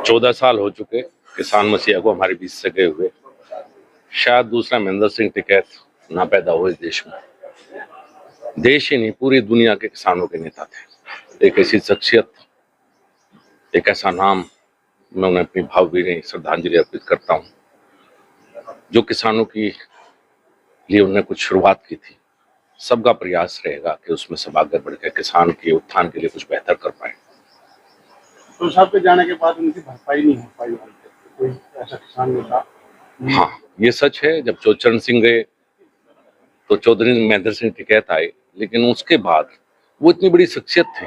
14 साल हो चुके किसान मसीहा को हमारे बीच से गए हुए। शायद दूसरा महेंद्र सिंह टिकैत ना पैदा हो इस देश में। देश ही नहीं, पूरी दुनिया के किसानों के नेता थे। एक ऐसी शख्सियत, एक ऐसा नाम, मैं उन्हें अपनी भावभीनी श्रद्धांजलि अर्पित करता हूँ, जो किसानों की लिए उन्होंने कुछ शुरुआत की थी। सबका प्रयास रहेगा कि उसमें सब आगे बढ़ के किसान के उत्थान के लिए कुछ बेहतर कर पाए। तो साहब के जाने के बाद उनकी भरपाई नहीं हो पाई, कोई ऐसा किसान नेता? हाँ, ये सच है। जब चौधरी सिंह गए तो चौधरी महेंद्र सिंह टिकैत आए, लेकिन उसके बाद वो इतनी बड़ी शख्सियत थे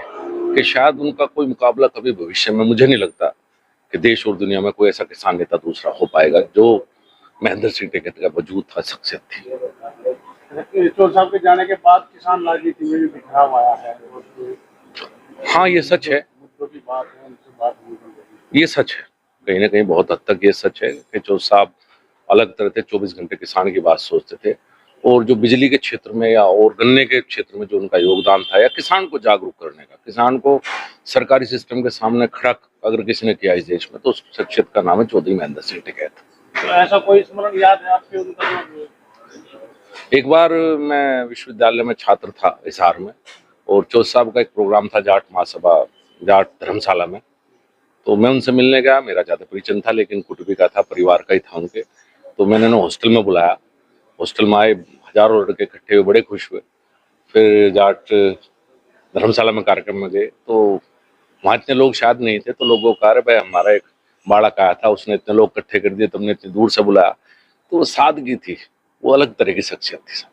कि शायद उनका कोई मुकाबला कभी भविष्य में, मुझे नहीं लगता कि देश और दुनिया में कोई ऐसा किसान नेता दूसरा हो पाएगा जो महेंद्र सिंह टिकैत का वजूद था, शख्सियत थी। चौधरी साहब के जाने के बाद किसान राजनीति में भी बिखराव आया है। हाँ, ये सच है। की बात है, उनसे बात नहीं हो ये सच है, कहीं ना कहीं बहुत हद तक ये सच है कि चौधरी साहब अलग तरह से 24 घंटे किसान की बात सोचते थे, और जो बिजली के क्षेत्र में या और गन्ने के क्षेत्र में जो उनका योगदान था, या किसान को जागरूक करने का, किसान को सरकारी सिस्टम के सामने खड़ा अगर किसी ने किया इस देश में, तो उस शख्सियत का नाम है चौधरी महेंद्र सिंह टिकैत। तो ऐसा कोई स्मरण याद है आपके उनका? एक बार मैं विश्वविद्यालय में छात्र था हिसार में, और चौधरी साहब का एक प्रोग्राम था जाट महासभा, जाट धर्मशाला में। तो मैं उनसे मिलने गया, मेरा ज़्यादा परिचय था, लेकिन कुटुंबी का था, परिवार का ही था उनके। तो मैंने उन्हें हॉस्टल में बुलाया। हॉस्टल में आए, हजारों लड़के इकट्ठे हुए, बड़े खुश हुए। फिर जाट धर्मशाला में कार्यक्रम में गए, तो वहाँ इतने लोग शायद नहीं थे, तो लोगों को कहा, भाई हमारा एक बालक आया था, उसने इतने लोग इकट्ठे कर दिए, तुमने इतनी दूर से बुलाया। तो वो सादगी थी, वो अलग तरह की शख्सियत थी।